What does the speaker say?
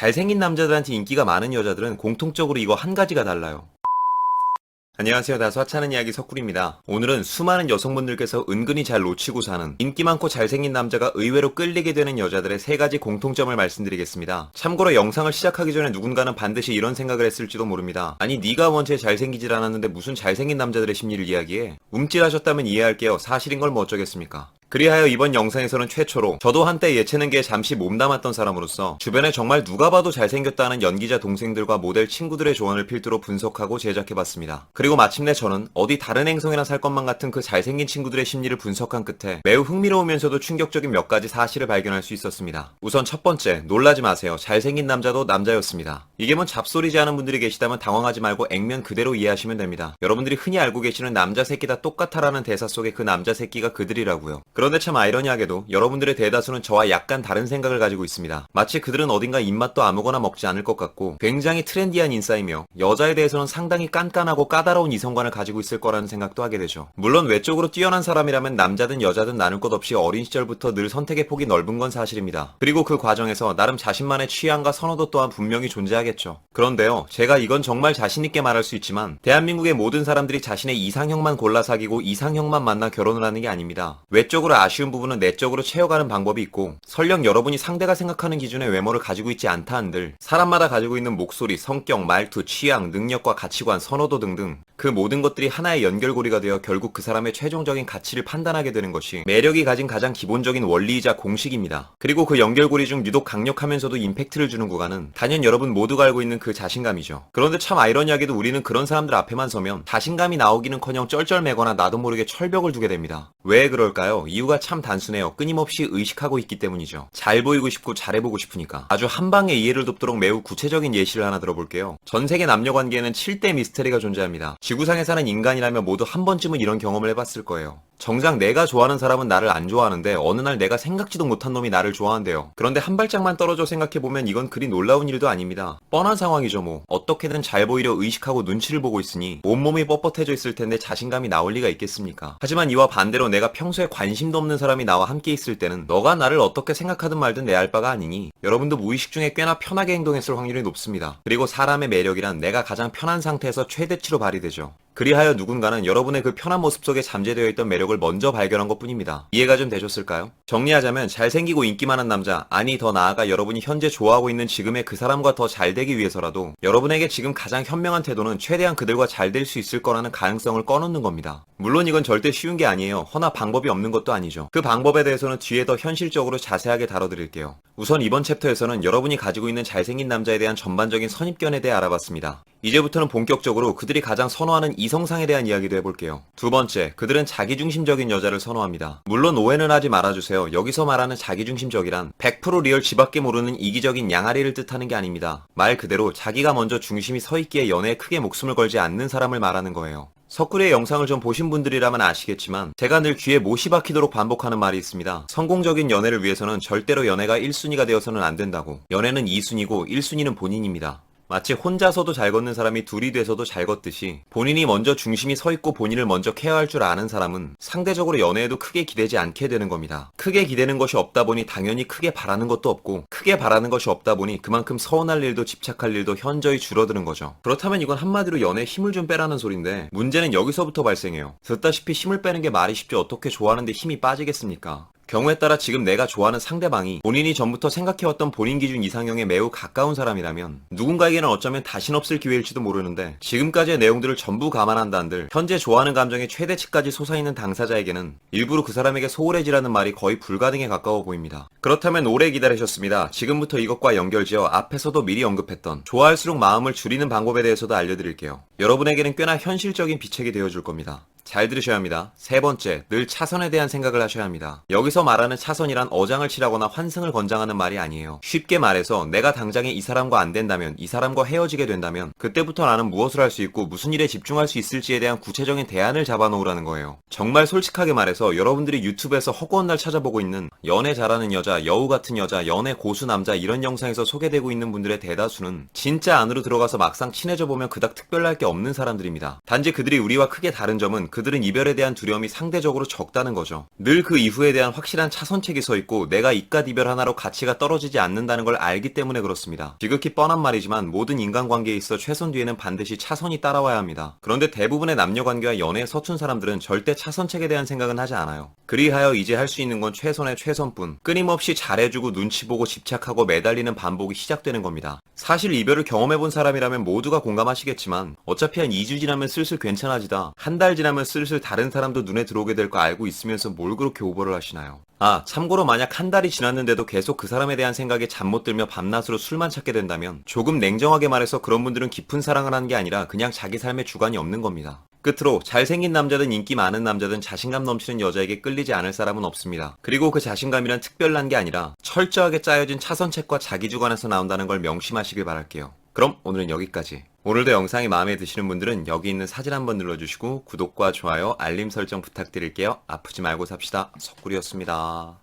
잘생긴 남자들한테 인기가 많은 여자들은 공통적으로 이거 한 가지가 달라요. 안녕하세요. 다소 하찮은 이야기 석굴입니다. 오늘은 수많은 여성분들께서 은근히 잘 놓치고 사는 인기 많고 잘생긴 남자가 의외로 끌리게 되는 여자들의 3가지 공통점을 말씀드리겠습니다. 참고로 영상을 시작하기 전에 누군가는 반드시 이런 생각을 했을지도 모릅니다. 아니 네가 원체 잘생기질 않았는데 무슨 잘생긴 남자들의 심리를 이야기해? 움찔하셨다면 이해할게요. 사실인 걸 뭐 어쩌겠습니까? 그리하여 이번 영상에서는 최초로 저도 한때 예체능계에 잠시 몸담았던 사람으로서 주변에 정말 누가 봐도 잘생겼다는 연기자 동생들과 모델 친구들의 조언을 필두로 분석하고 제작해봤습니다. 그리고 마침내 저는 어디 다른 행성이나 살 것만 같은 그 잘생긴 친구들의 심리를 분석한 끝에 매우 흥미로우면서도 충격적인 몇 가지 사실을 발견할 수 있었습니다. 우선 첫 번째, 놀라지 마세요. 잘생긴 남자도 남자였습니다. 이게 뭔 잡소리지 않은 분들이 계시다면 당황하지 말고 액면 그대로 이해하시면 됩니다. 여러분들이 흔히 알고 계시는 남자 새끼 다 똑같아라는 대사 속의 그 남자 새끼가 그들이라고요. 그런데 참 아이러니하게도 여러분들의 대다수는 저와 약간 다른 생각을 가지고 있습니다. 마치 그들은 어딘가 입맛도 아무거나 먹지 않을 것 같고 굉장히 트렌디한 인싸이며 여자에 대해서는 상당히 깐깐하고 까다로운 이성관을 가지고 있을 거라는 생각도 하게 되죠. 물론 외적으로 뛰어난 사람이라면 남자든 여자든 나눌 것 없이 어린 시절부터 늘 선택의 폭이 넓은 건 사실입니다. 그리고 그 과정에서 나름 자신만의 취향과 선호도 또한 분명히 존재하겠죠. 그런데요, 제가 이건 정말 자신있게 말할 수 있지만 대한민국의 모든 사람들이 자신의 이상형만 골라 사귀고 이상형만 만나 결혼을 하는 게 아닙니다. 외적으로 아쉬운 부분은 내적으로 채워가는 방법이 있고, 설령 여러분이 상대가 생각하는 기준의 외모를 가지고 있지 않다 한들 사람마다 가지고 있는 목소리, 성격, 말투, 취향, 능력과 가치관, 선호도 등등 그 모든 것들이 하나의 연결고리가 되어 결국 그 사람의 최종적인 가치를 판단하게 되는 것이 매력이 가진 가장 기본적인 원리이자 공식입니다. 그리고 그 연결고리 중 유독 강력하면서도 임팩트를 주는 구간은 단연 여러분 모두가 알고 있는 그 자신감이죠. 그런데 참 아이러니하게도 우리는 그런 사람들 앞에만 서면 자신감이 나오기는커녕 쩔쩔매거나 나도 모르게 철벽을 두게 됩니다. 왜 그럴까요? 이유가 참 단순해요. 끊임없이 의식하고 있기 때문이죠. 잘 보이고 싶고 잘해보고 싶으니까. 아주 한방에 이해를 돕도록 매우 구체적인 예시를 하나 들어볼게요. 전세계 남녀관계에는 7대 미스터리가 존재합니다. 지구상에 사는 인간이라면 모두 한 번쯤은 이런 경험을 해봤을 거예요. 정작 내가 좋아하는 사람은 나를 안 좋아하는데 어느 날 내가 생각지도 못한 놈이 나를 좋아한대요. 그런데 한 발짝만 떨어져 생각해보면 이건 그리 놀라운 일도 아닙니다. 뻔한 상황이죠 뭐. 어떻게든 잘 보이려 의식하고 눈치를 보고 있으니 온몸이 뻣뻣해져 있을 텐데 자신감이 나올 리가 있겠습니까? 하지만 이와 반대로 내가 평소에 관심도 없는 사람이 나와 함께 있을 때는 너가 나를 어떻게 생각하든 말든 내 알 바가 아니니 여러분도 무의식 중에 꽤나 편하게 행동했을 확률이 높습니다. 그리고 사람의 매력이란 내가 가장 편한 상태에서 최대치로 발휘되죠. 그리하여 누군가는 여러분의 그 편한 모습 속에 잠재되어 있던 매력을 먼저 발견한 것 뿐입니다. 이해가 좀 되셨을까요? 정리하자면 잘생기고 인기 많은 남자, 아니 더 나아가 여러분이 현재 좋아하고 있는 지금의 그 사람과 더 잘 되기 위해서라도 여러분에게 지금 가장 현명한 태도는 최대한 그들과 잘 될 수 있을 거라는 가능성을 꺼놓는 겁니다. 물론 이건 절대 쉬운 게 아니에요. 허나 방법이 없는 것도 아니죠. 그 방법에 대해서는 뒤에 더 현실적으로 자세하게 다뤄드릴게요. 우선 이번 챕터에서는 여러분이 가지고 있는 잘생긴 남자에 대한 전반적인 선입견에 대해 알아봤습니다. 이제부터는 본격적으로 그들이 가장 선호하는 이성상에 대한 이야기도 해볼게요. 두 번째, 그들은 자기중심적인 여자를 선호합니다. 물론 오해는 하지 말아주세요. 여기서 말하는 자기중심적이란 100% 리얼 지밖에 모르는 이기적인 양아리를 뜻하는 게 아닙니다. 말 그대로 자기가 먼저 중심이 서 있기에 연애에 크게 목숨을 걸지 않는 사람을 말하는 거예요. 석구리의 영상을 좀 보신 분들이라면 아시겠지만 제가 늘 귀에 못이 박히도록 반복하는 말이 있습니다. 성공적인 연애를 위해서는 절대로 연애가 1순위가 되어서는 안 된다고. 연애는 2순위고 1순위는 본인입니다. 마치 혼자서도 잘 걷는 사람이 둘이 돼서도 잘 걷듯이 본인이 먼저 중심이 서 있고 본인을 먼저 케어할 줄 아는 사람은 상대적으로 연애에도 크게 기대지 않게 되는 겁니다. 크게 기대는 것이 없다 보니 당연히 크게 바라는 것도 없고 크게 바라는 것이 없다 보니 그만큼 서운할 일도 집착할 일도 현저히 줄어드는 거죠. 그렇다면 이건 한마디로 연애에 힘을 좀 빼라는 소린데 문제는 여기서부터 발생해요. 듣다시피 힘을 빼는 게 말이 쉽지 어떻게 좋아하는데 힘이 빠지겠습니까? 경우에 따라 지금 내가 좋아하는 상대방이 본인이 전부터 생각해왔던 본인 기준 이상형에 매우 가까운 사람이라면 누군가에게는 어쩌면 다신 없을 기회일지도 모르는데 지금까지의 내용들을 전부 감안한다 한들 현재 좋아하는 감정의 최대치까지 솟아있는 당사자에게는 일부러 그 사람에게 소홀해지라는 말이 거의 불가능에 가까워 보입니다. 그렇다면 오래 기다리셨습니다. 지금부터 이것과 연결지어 앞에서도 미리 언급했던 좋아할수록 마음을 줄이는 방법에 대해서도 알려드릴게요. 여러분에게는 꽤나 현실적인 비책이 되어줄 겁니다. 잘 들으셔야 합니다. 세 번째, 늘 차선에 대한 생각을 하셔야 합니다. 여기서 말하는 차선이란 어장을 치라거나 환승을 권장하는 말이 아니에요. 쉽게 말해서 내가 당장에 이 사람과 안 된다면, 이 사람과 헤어지게 된다면 그때부터 나는 무엇을 할 수 있고 무슨 일에 집중할 수 있을지에 대한 구체적인 대안을 잡아놓으라는 거예요. 정말 솔직하게 말해서 여러분들이 유튜브에서 허구한 날 찾아보고 있는 연애 잘하는 여자, 여우 같은 여자, 연애 고수 남자 이런 영상에서 소개되고 있는 분들의 대다수는 진짜 안으로 들어가서 막상 친해져 보면 그닥 특별할 게 없는 사람들입니다. 단지 그들이 우리와 크게 다른 점은 그들은 이별에 대한 두려움이 상대적으로 적다는 거죠. 늘 그 이후에 대한 확실한 차선책이 서 있고 내가 이깟 이별 하나로 가치가 떨어지지 않는다는 걸 알기 때문에 그렇습니다. 지극히 뻔한 말이지만 모든 인간관계에 있어 최선 뒤에는 반드시 차선이 따라와야 합니다. 그런데 대부분의 남녀관계와 연애에 서툰 사람들은 절대 차선책에 대한 생각은 하지 않아요. 그리하여 이제 할 수 있는 건 최선의 최선뿐, 끊임없이 잘해주고 눈치 보고 집착하고 매달리는 반복이 시작되는 겁니다. 사실 이별을 경험해본 사람이라면 모두가 공감하시겠지만 어차피 한 2주 지나면 슬슬 괜찮아지다, 한 달 지나면 슬슬 다른 사람도 눈에 들어오게 될 거 알고 있으면서 뭘 그렇게 오버를 하시나요? 참고로 만약 한 달이 지났는데도 계속 그 사람에 대한 생각에 잠 못 들며 밤낮으로 술만 찾게 된다면 조금 냉정하게 말해서 그런 분들은 깊은 사랑을 하는 게 아니라 그냥 자기 삶에 주관이 없는 겁니다. 끝으로 잘생긴 남자든 인기 많은 남자든 자신감 넘치는 여자에게 끌리지 않을 사람은 없습니다. 그리고 그 자신감이란 특별한 게 아니라 철저하게 짜여진 차선책과 자기주관에서 나온다는 걸 명심하시길 바랄게요. 그럼 오늘은 여기까지. 오늘도 영상이 마음에 드시는 분들은 여기 있는 사진 한번 눌러주시고 구독과 좋아요, 알림 설정 부탁드릴게요. 아프지 말고 삽시다. 석구리였습니다.